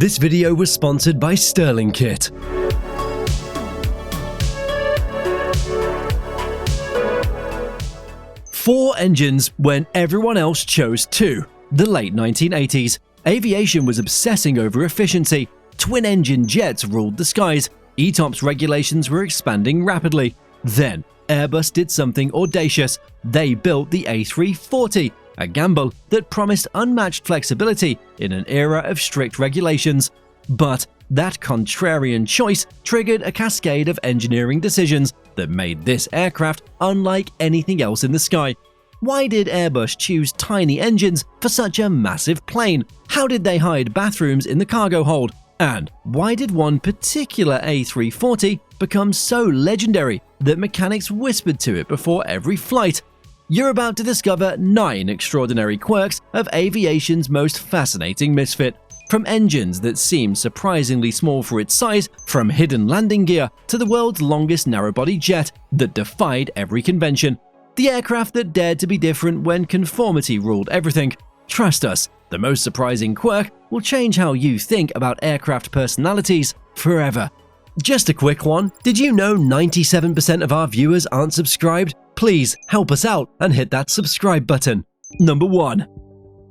This video was sponsored by Sterling Kit. Four engines when everyone else chose two. The late 1980s. Aviation was obsessing over efficiency. Twin-engine jets ruled the skies. ETOPS regulations were expanding rapidly. Then, Airbus did something audacious. They built the A340, a gamble that promised unmatched flexibility in an era of strict regulations. But that contrarian choice triggered a cascade of engineering decisions that made this aircraft unlike anything else in the sky. Why did Airbus choose tiny engines for such a massive plane? How did they hide bathrooms in the cargo hold? And why did one particular A340 become so legendary that mechanics whispered to it before every flight? You're about to discover 9 extraordinary quirks of aviation's most fascinating misfit. From engines that seem surprisingly small for its size, from hidden landing gear to the world's longest narrow-body jet that defied every convention. The aircraft that dared to be different when conformity ruled everything. Trust us, the most surprising quirk will change how you think about aircraft personalities forever. Just a quick one, did you know 97% of our viewers aren't subscribed? Please help us out and hit that subscribe button. Number 1.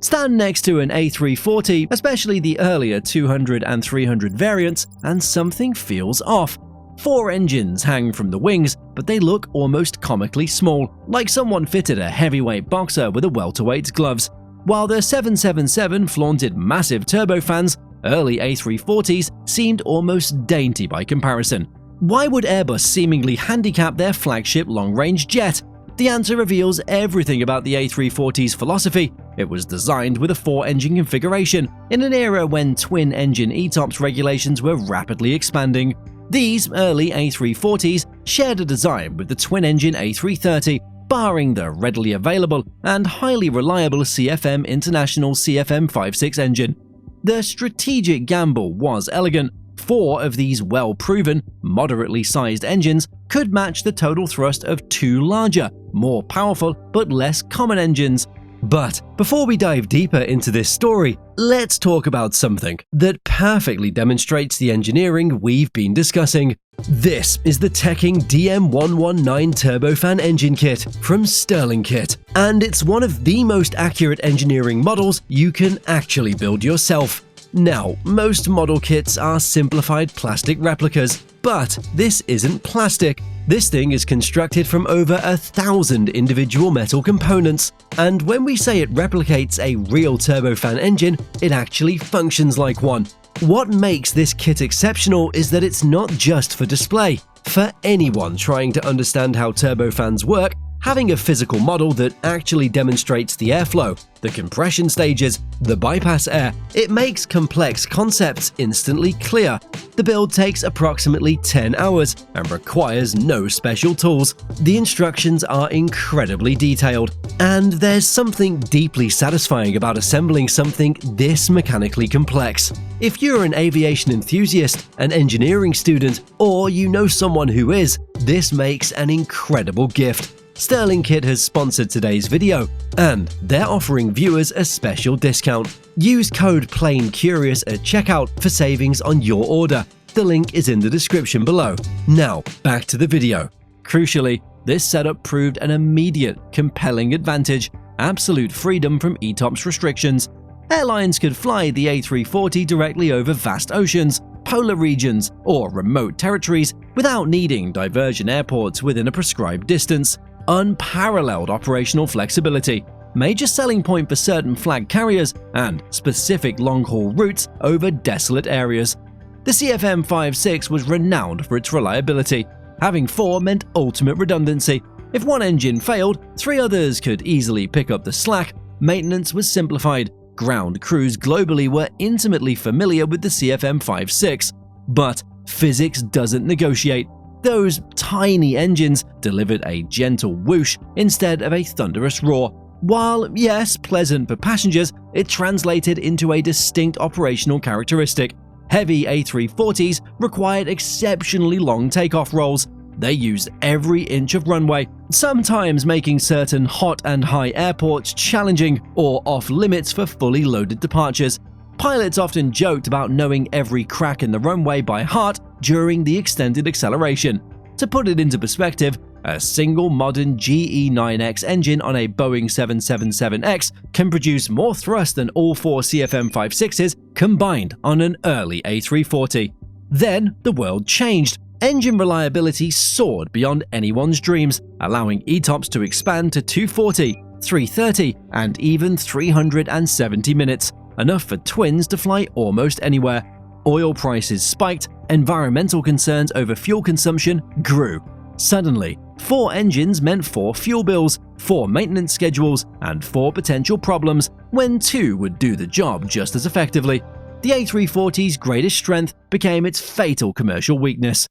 Stand next to an A340, especially the earlier 200 and 300 variants, and something feels off. 4 engines hang from the wings, but they look almost comically small, like someone fitted a heavyweight boxer with a welterweight's gloves. While the 777 flaunted massive turbofans, early A340s seemed almost dainty by comparison. Why would Airbus seemingly handicap their flagship long-range jet? The answer reveals everything about the A340's philosophy. It was designed with a 4-engine configuration in an era when twin-engine ETOPS regulations were rapidly expanding. These early A340s shared a design with the twin-engine A330, barring the readily available and highly reliable CFM International CFM56 engine. The strategic gamble was elegant. 4 of these well-proven, moderately sized engines could match the total thrust of 2 larger, more powerful but less common engines. But before we dive deeper into this story, let's talk about something that perfectly demonstrates the engineering we've been discussing. This is the Teching DM119 turbofan engine kit from Sterling Kit, and it's one of the most accurate engineering models you can actually build yourself. Now, most model kits are simplified plastic replicas, but this isn't plastic. This thing is constructed from over 1,000 individual metal components, and when we say it replicates a real turbofan engine, it actually functions like one. What makes this kit exceptional is that it's not just for display. For anyone trying to understand how turbofans work, having a physical model that actually demonstrates the airflow, the compression stages, the bypass air, it makes complex concepts instantly clear. The build takes approximately 10 hours and requires no special tools. The instructions are incredibly detailed, and there's something deeply satisfying about assembling something this mechanically complex. If you're an aviation enthusiast, an engineering student, or you know someone who is, this makes an incredible gift. Sterling Kit has sponsored today's video, and they're offering viewers a special discount. Use code PLANECURIOUS at checkout for savings on your order. The link is in the description below. Now, back to the video. Crucially, this setup proved an immediate, compelling advantage: absolute freedom from ETOPS restrictions. Airlines could fly the A340 directly over vast oceans, polar regions, or remote territories without needing diversion airports within a prescribed distance. Unparalleled operational flexibility, major selling point for certain flag carriers, and specific long-haul routes over desolate areas. The CFM56 was renowned for its reliability. Having 4 meant ultimate redundancy. If one engine failed, 3 others could easily pick up the slack. Maintenance was simplified. Ground crews globally were intimately familiar with the CFM56. But physics doesn't negotiate. Those tiny engines delivered a gentle whoosh instead of a thunderous roar. While, yes, pleasant for passengers, it translated into a distinct operational characteristic. Heavy A340s required exceptionally long takeoff rolls. They used every inch of runway, sometimes making certain hot and high airports challenging or off-limits for fully loaded departures. Pilots often joked about knowing every crack in the runway by heart during the extended acceleration. To put it into perspective, a single modern GE9X engine on a Boeing 777X can produce more thrust than all four CFM56s combined on an early A340. Then the world changed. Engine reliability soared beyond anyone's dreams, allowing ETOPS to expand to 240, 330, and even 370 minutes, enough for twins to fly almost anywhere. Oil prices spiked, environmental concerns over fuel consumption grew. Suddenly, 4 engines meant 4 fuel bills, 4 maintenance schedules, and 4 potential problems when 2 would do the job just as effectively. The A340's greatest strength became its fatal commercial weakness.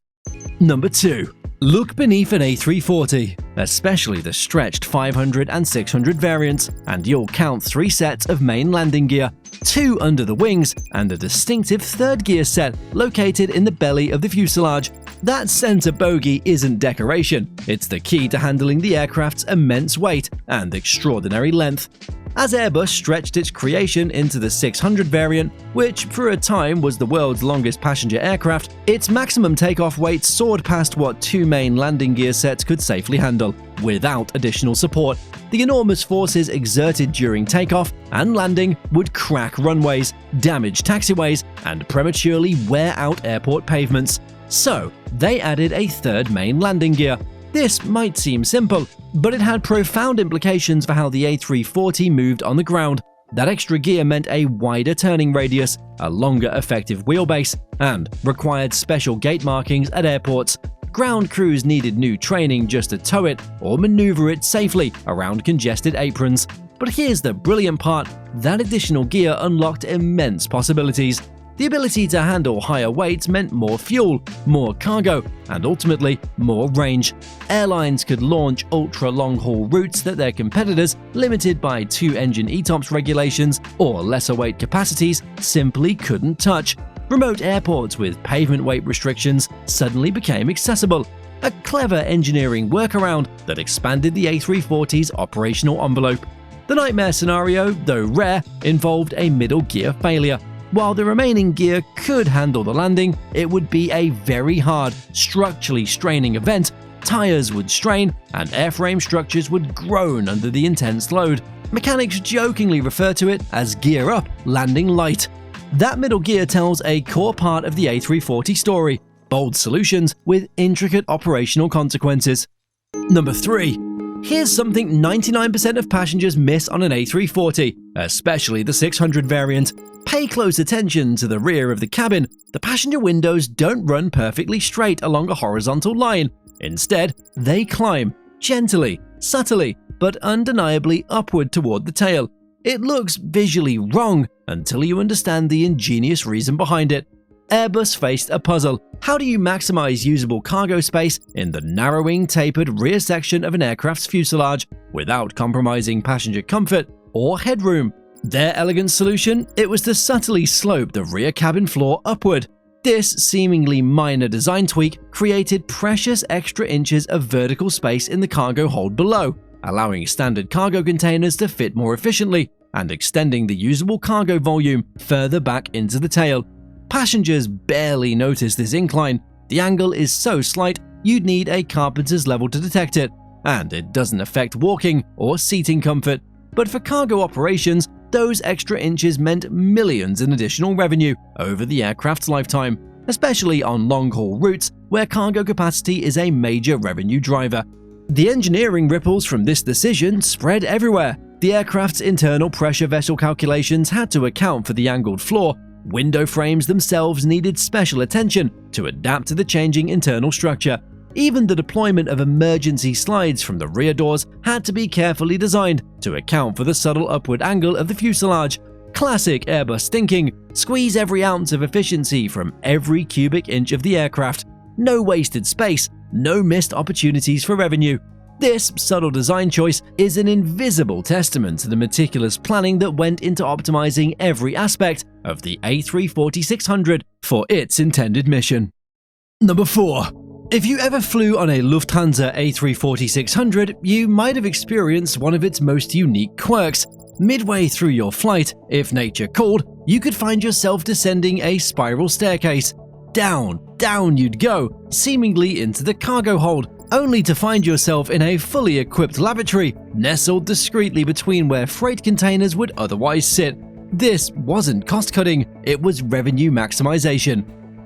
Number 2. Look beneath an A340, especially the stretched 500 and 600 variants, and you'll count 3 sets of main landing gear, 2 under the wings, and a distinctive third gear set located in the belly of the fuselage. That center bogie isn't decoration, it's the key to handling the aircraft's immense weight and extraordinary length. As Airbus stretched its creation into the 600 variant, which for a time was the world's longest passenger aircraft, its maximum takeoff weight soared past what 2 main landing gear sets could safely handle, without additional support. The enormous forces exerted during takeoff and landing would crack runways, damage taxiways, and prematurely wear out airport pavements. So, they added a third main landing gear. This might seem simple, but it had profound implications for how the A340 moved on the ground. That extra gear meant a wider turning radius, a longer effective wheelbase, and required special gate markings at airports. Ground crews needed new training just to tow it or maneuver it safely around congested aprons. But here's the brilliant part: that additional gear unlocked immense possibilities. The ability to handle higher weights meant more fuel, more cargo, and ultimately more range. Airlines could launch ultra-long-haul routes that their competitors, limited by 2-engine ETOPS regulations or lesser weight capacities, simply couldn't touch. Remote airports with pavement weight restrictions suddenly became accessible. A clever engineering workaround that expanded the A340's operational envelope. The nightmare scenario, though rare, involved a middle gear failure. While the remaining gear could handle the landing, it would be a very hard, structurally straining event. Tires would strain, and airframe structures would groan under the intense load. Mechanics jokingly refer to it as gear up, landing light. That middle gear tells a core part of the A340 story: bold solutions with intricate operational consequences. Number 3. Here's something 99% of passengers miss on an A340, especially the 600 variant. Pay close attention to the rear of the cabin. The passenger windows don't run perfectly straight along a horizontal line. Instead, they climb gently, subtly, but undeniably upward toward the tail. It looks visually wrong until you understand the ingenious reason behind it. Airbus faced a puzzle. How do you maximize usable cargo space in the narrowing, tapered rear section of an aircraft's fuselage without compromising passenger comfort or headroom? Their elegant solution? It was to subtly slope the rear cabin floor upward. This seemingly minor design tweak created precious extra inches of vertical space in the cargo hold below, allowing standard cargo containers to fit more efficiently and extending the usable cargo volume further back into the tail. Passengers barely notice this incline. The angle is so slight you'd need a carpenter's level to detect it, and it doesn't affect walking or seating comfort. But for cargo operations, those extra inches meant millions in additional revenue over the aircraft's lifetime, especially on long-haul routes where cargo capacity is a major revenue driver. The engineering ripples from this decision spread everywhere. The aircraft's internal pressure vessel calculations had to account for the angled floor. Window frames themselves needed special attention to adapt to the changing internal structure. Even the deployment of emergency slides from the rear doors had to be carefully designed to account for the subtle upward angle of the fuselage. Classic Airbus thinking: squeeze every ounce of efficiency from every cubic inch of the aircraft. No wasted space, no missed opportunities for revenue. This subtle design choice is an invisible testament to the meticulous planning that went into optimizing every aspect of the A340-600 for its intended mission. Number 4. If you ever flew on a Lufthansa A340-600, you might have experienced one of its most unique quirks. Midway through your flight, if nature called, you could find yourself descending a spiral staircase. Down, down you'd go, seemingly into the cargo hold, only to find yourself in a fully equipped lavatory, nestled discreetly between where freight containers would otherwise sit. This wasn't cost-cutting, it was revenue maximization.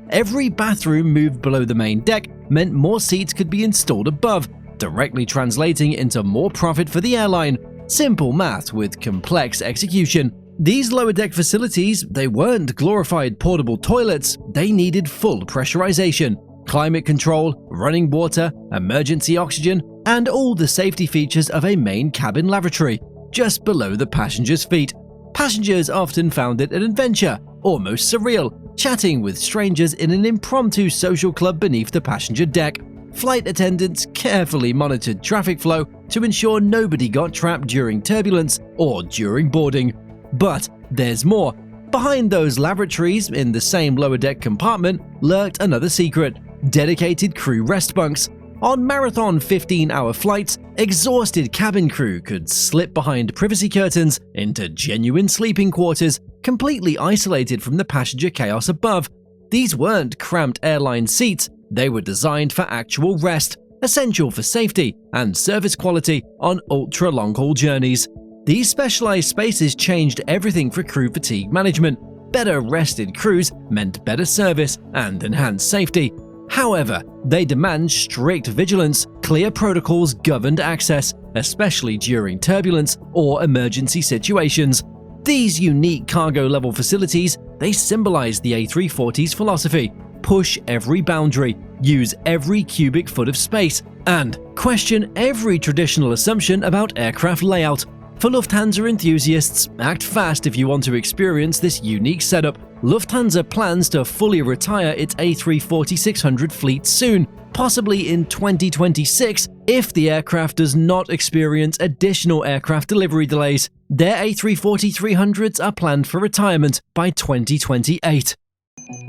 Every bathroom moved below the main deck meant more seats could be installed above, directly translating into more profit for the airline. Simple math with complex execution. These lower deck facilities, they weren't glorified portable toilets, they needed full pressurization, climate control, running water, emergency oxygen, and all the safety features of a main cabin lavatory, just below the passengers' feet. Passengers often found it an adventure, almost surreal, chatting with strangers in an impromptu social club beneath the passenger deck. Flight attendants carefully monitored traffic flow to ensure nobody got trapped during turbulence or during boarding. But there's more. Behind those lavatories, in the same lower deck compartment, lurked another secret: dedicated crew rest bunks. On marathon 15-hour flights, exhausted cabin crew could slip behind privacy curtains into genuine sleeping quarters, completely isolated from the passenger chaos above. These weren't cramped airline seats, they were designed for actual rest, essential for safety and service quality on ultra-long-haul journeys. These specialized spaces changed everything for crew fatigue management. Better rested crews meant better service and enhanced safety. However, they demand strict vigilance. Clear protocols governed access, especially during turbulence or emergency situations. These unique cargo-level facilities, they symbolize the A340's philosophy: push every boundary, use every cubic foot of space, and question every traditional assumption about aircraft layout. For Lufthansa enthusiasts, act fast if you want to experience this unique setup. Lufthansa plans to fully retire its A340-600 fleet soon, possibly in 2026 if the aircraft does not experience additional aircraft delivery delays. Their A340-300s are planned for retirement by 2028.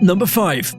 Number 5.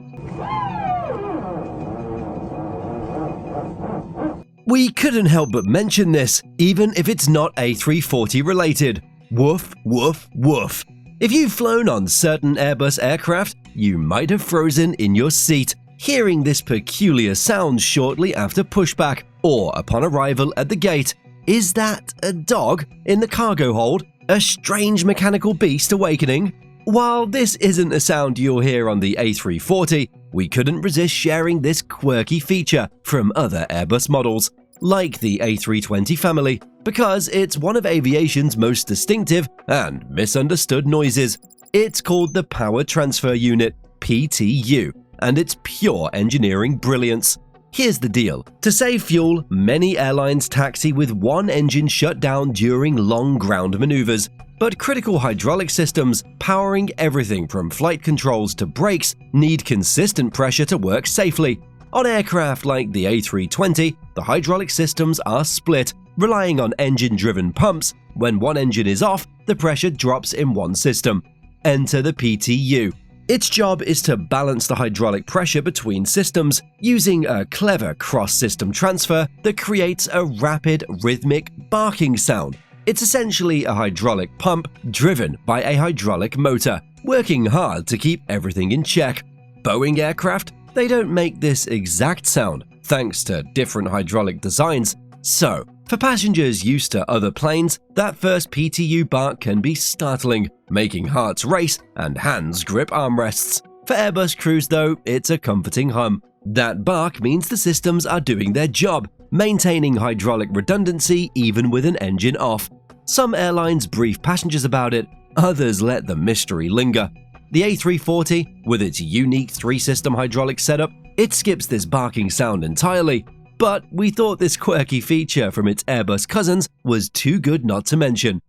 We couldn't help but mention this, even if it's not A340 related. Woof, woof, woof. If you've flown on certain Airbus aircraft, you might have frozen in your seat, hearing this peculiar sound shortly after pushback or upon arrival at the gate. Is that a dog in the cargo hold? A strange mechanical beast awakening? While this isn't a sound you'll hear on the A340, we couldn't resist sharing this quirky feature from other Airbus models, like the A320 family, because it's one of aviation's most distinctive and misunderstood noises. It's called the Power Transfer Unit, PTU, and it's pure engineering brilliance. Here's the deal. To save fuel, many airlines taxi with one engine shut down during long ground maneuvers. But critical hydraulic systems, powering everything from flight controls to brakes, need consistent pressure to work safely. On aircraft like the A320, the hydraulic systems are split, relying on engine-driven pumps. When one engine is off, the pressure drops in one system. Enter the PTU. Its job is to balance the hydraulic pressure between systems, using a clever cross-system transfer that creates a rapid, rhythmic, barking sound. It's essentially a hydraulic pump driven by a hydraulic motor, working hard to keep everything in check. Boeing aircraft, they don't make this exact sound, thanks to different hydraulic designs. So, for passengers used to other planes, that first PTU bark can be startling, making hearts race and hands grip armrests. For Airbus crews though, it's a comforting hum. That bark means the systems are doing their job, maintaining hydraulic redundancy even with an engine off. Some airlines brief passengers about it, others let the mystery linger. The A340, with its unique three-system hydraulic setup, it skips this barking sound entirely. But we thought this quirky feature from its Airbus cousins was too good not to mention.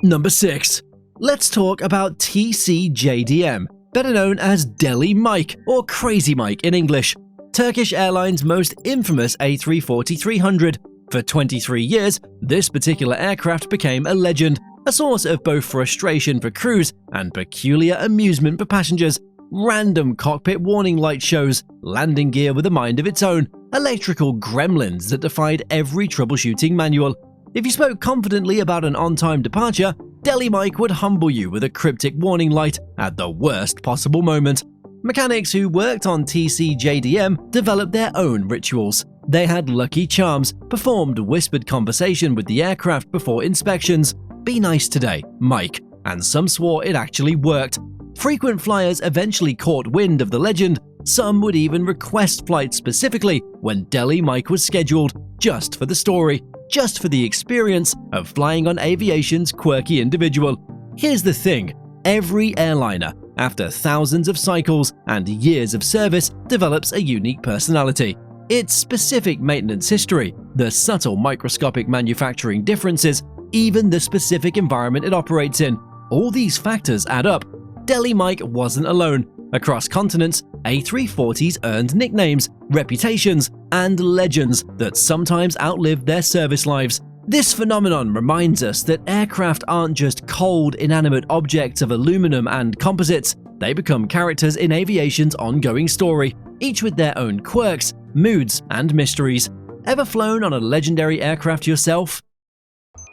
Number 6. Let's talk about TCJDM, better known as Deli Mike or Crazy Mike in English. Turkish Airlines' most infamous A340-300. For 23 years, this particular aircraft became a legend, a source of both frustration for crews and peculiar amusement for passengers. Random cockpit warning light shows, landing gear with a mind of its own, electrical gremlins that defied every troubleshooting manual. If you spoke confidently about an on-time departure, Deli Mike would humble you with a cryptic warning light at the worst possible moment. Mechanics who worked on TCJDM developed their own rituals. They had lucky charms, performed whispered conversation with the aircraft before inspections. "Be nice today, Mike," and some swore it actually worked. Frequent flyers eventually caught wind of the legend. Some would even request flights specifically when Deli Mike was scheduled, just for the story, just for the experience of flying on aviation's quirky individual. Here's the thing, every airliner, after thousands of cycles and years of service, develops a unique personality. Its specific maintenance history, the subtle microscopic manufacturing differences, even the specific environment it operates in, all these factors add up. Deli Mike wasn't alone. Across continents, A340s earned nicknames, reputations, and legends that sometimes outlived their service lives. This phenomenon reminds us that aircraft aren't just cold, inanimate objects of aluminum and composites. They become characters in aviation's ongoing story, each with their own quirks, moods, and mysteries. Ever flown on a legendary aircraft yourself?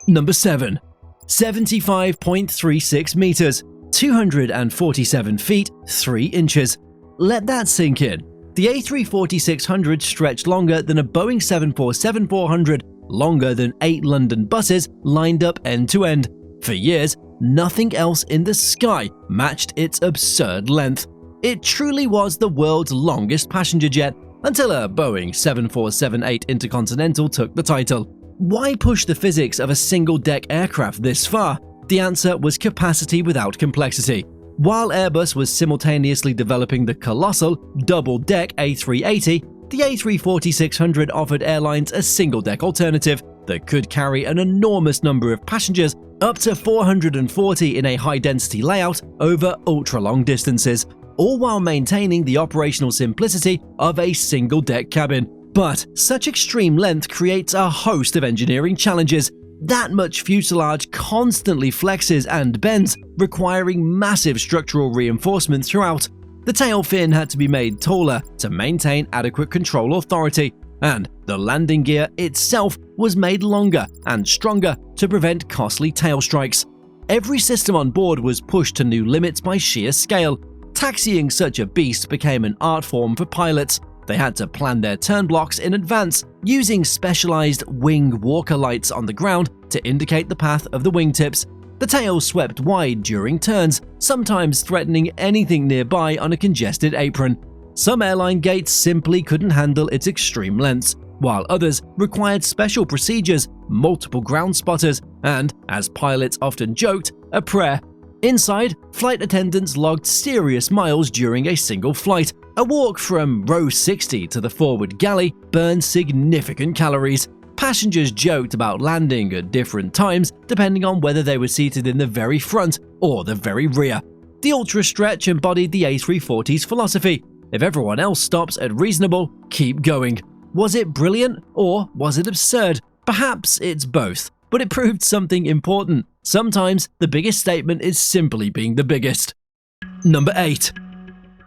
Number 7. 75.36 meters, 247 feet, 3 inches. Let that sink in. The A340-600 stretched longer than a Boeing 747-400, longer than 8 London buses lined up end to end. For years, nothing else in the sky matched its absurd length. It truly was the world's longest passenger jet, until a Boeing 747-8 Intercontinental took the title. Why push the physics of a single-deck aircraft this far? The answer was capacity without complexity. While Airbus was simultaneously developing the colossal double-deck A380, the A340-600 offered airlines a single-deck alternative that could carry an enormous number of passengers, up to 440 in a high-density layout over ultra-long distances, all while maintaining the operational simplicity of a single-deck cabin. But such extreme length creates a host of engineering challenges. That much fuselage constantly flexes and bends, requiring massive structural reinforcement throughout. The tail fin had to be made taller to maintain adequate control authority, and the landing gear itself was made longer and stronger to prevent costly tail strikes. Every system on board was pushed to new limits by sheer scale. Taxiing such a beast became an art form for pilots. They had to plan their turn blocks in advance, using specialized wing walker lights on the ground to indicate the path of the wingtips. The tail swept wide during turns, sometimes threatening anything nearby on a congested apron. Some airline gates simply couldn't handle its extreme lengths, while others required special procedures, multiple ground spotters, and, as pilots often joked, a prayer. Inside, flight attendants logged serious miles during a single flight. A walk from row 60 to the forward galley burned significant calories. Passengers joked about landing at different times depending on whether they were seated in the very front or the very rear. The ultra stretch embodied the A340's philosophy. If everyone else stops at reasonable, keep going. Was it brilliant or was it absurd? Perhaps it's both, but it proved something important. Sometimes the biggest statement is simply being the biggest. Number 8.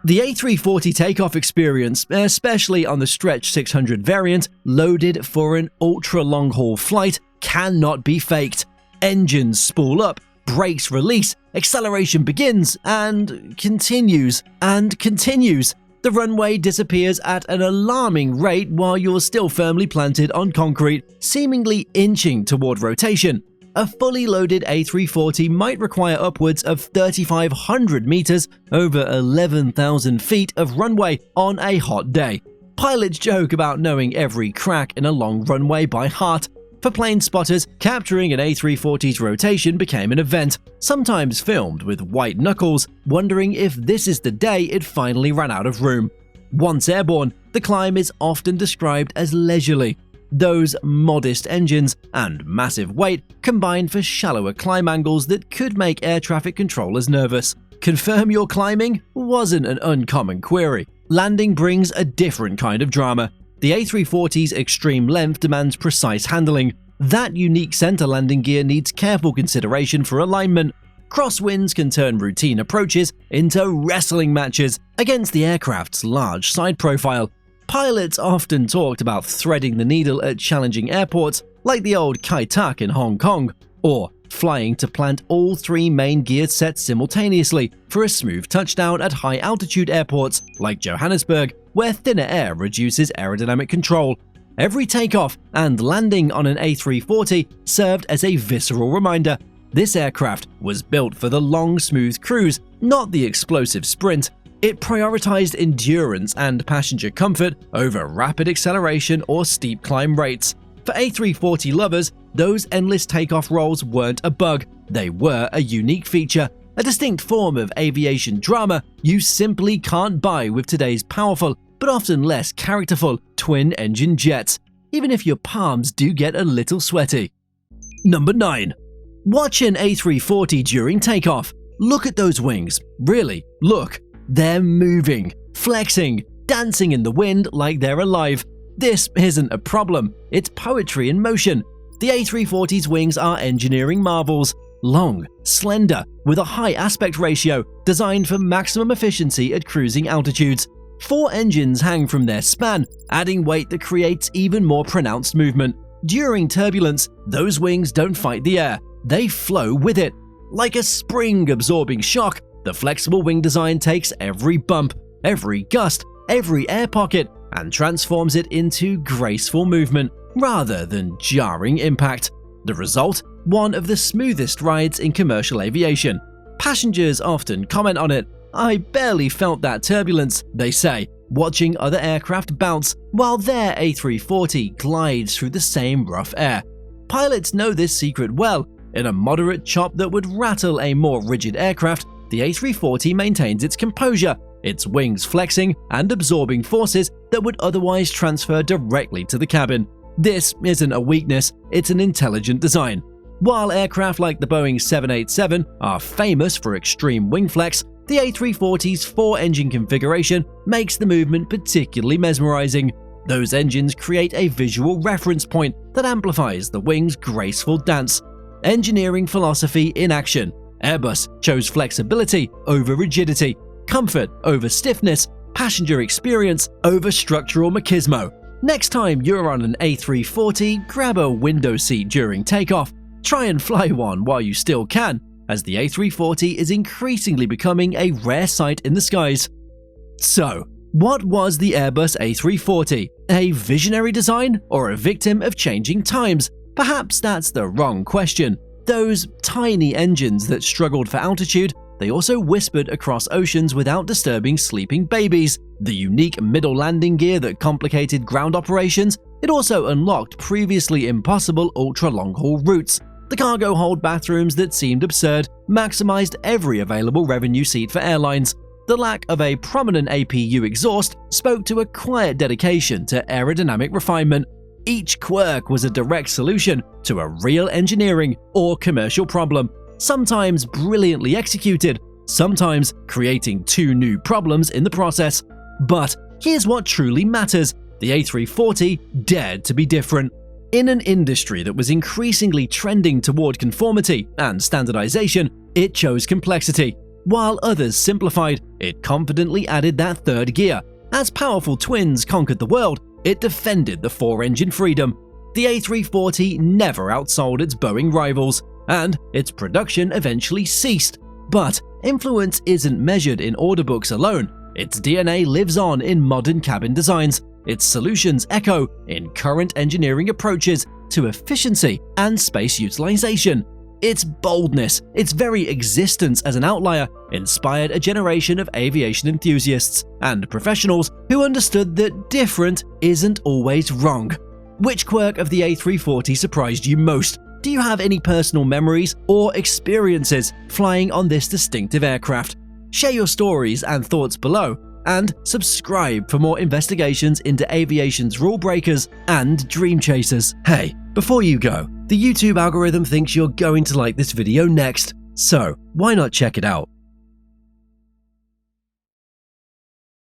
The A340 takeoff experience, especially on the Stretch 600 variant, loaded for an ultra-long-haul flight, cannot be faked. Engines spool up, brakes release, acceleration begins, and continues, and continues. The runway disappears at an alarming rate while you're still firmly planted on concrete, seemingly inching toward rotation. A fully loaded A340 might require upwards of 3,500 meters over 11,000 feet of runway on a hot day. Pilots joke about knowing every crack in a long runway by heart. For plane spotters, capturing an A340's rotation became an event, sometimes filmed with white knuckles, wondering if this is the day it finally ran out of room. Once airborne, the climb is often described as leisurely. Those modest engines and massive weight combine for shallower climb angles that could make air traffic controllers nervous. Confirm you're climbing wasn't an uncommon query. Landing brings a different kind of drama. The A340's extreme length demands precise handling. That unique center landing gear needs careful consideration for alignment. Crosswinds can turn routine approaches into wrestling matches against the aircraft's large side profile. Pilots often talked about threading the needle at challenging airports like the old Kai Tak in Hong Kong, or flying to plant all three main gear sets simultaneously for a smooth touchdown at high-altitude airports like Johannesburg, where thinner air reduces aerodynamic control. Every takeoff and landing on an A340 served as a visceral reminder. This aircraft was built for the long, smooth cruise, not the explosive sprint. It prioritized endurance and passenger comfort over rapid acceleration or steep climb rates. For A340 lovers, those endless takeoff rolls weren't a bug, they were a unique feature, a distinct form of aviation drama you simply can't buy with today's powerful, but often less characterful, twin-engine jets, even if your palms do get a little sweaty. Number 9. Watch an A340 during takeoff. Look at those wings. Really, look. They're moving, flexing, dancing in the wind like they're alive. This isn't a problem, it's poetry in motion. The A340's wings are engineering marvels. Long, slender, with a high aspect ratio, designed for maximum efficiency at cruising altitudes. 4 engines hang from their span, adding weight that creates even more pronounced movement. During turbulence, those wings don't fight the air, they flow with it. Like a spring-absorbing shock, the flexible wing design takes every bump, every gust, every air pocket, and transforms it into graceful movement rather than jarring impact. The result? One of the smoothest rides in commercial aviation. Passengers often comment on it. "I barely felt that turbulence," they say, watching other aircraft bounce while their A340 glides through the same rough air. Pilots know this secret well. In a moderate chop that would rattle a more rigid aircraft, the A340 maintains its composure, its wings flexing and absorbing forces that would otherwise transfer directly to the cabin. This isn't a weakness, it's an intelligent design. While aircraft like the Boeing 787 are famous for extreme wing flex, the A340's 4-engine configuration makes the movement particularly mesmerizing. Those engines create a visual reference point that amplifies the wing's graceful dance. Engineering philosophy in action. Airbus chose flexibility over rigidity, comfort over stiffness, passenger experience over structural machismo. Next time you're on an A340, grab a window seat during takeoff. Try and fly one while you still can, as the A340 is increasingly becoming a rare sight in the skies. So, what was the Airbus A340? A visionary design or a victim of changing times? Perhaps that's the wrong question. Those tiny engines that struggled for altitude, they also whispered across oceans without disturbing sleeping babies. The unique middle landing gear that complicated ground operations, it also unlocked previously impossible ultra-long-haul routes. The cargo hold bathrooms that seemed absurd maximized every available revenue seat for airlines. The lack of a prominent APU exhaust spoke to a quiet dedication to aerodynamic refinement. Each quirk was a direct solution to a real engineering or commercial problem, sometimes brilliantly executed, sometimes creating 2 new problems in the process. But here's what truly matters: the A340 dared to be different. In an industry that was increasingly trending toward conformity and standardization, it chose complexity. While others simplified, it confidently added that third gear. As powerful twins conquered the world, it defended the 4-engine freedom. The A340 never outsold its Boeing rivals, and its production eventually ceased. But influence isn't measured in order books alone. Its DNA lives on in modern cabin designs. Its solutions echo in current engineering approaches to efficiency and space utilization. Its boldness, its very existence as an outlier, inspired a generation of aviation enthusiasts and professionals who understood that different isn't always wrong. Which quirk of the A340 surprised you most? Do you have any personal memories or experiences flying on this distinctive aircraft? Share your stories and thoughts below, and subscribe for more investigations into aviation's rule breakers and dream chasers. Hey, before you go, the YouTube algorithm thinks you're going to like this video next, so why not check it out?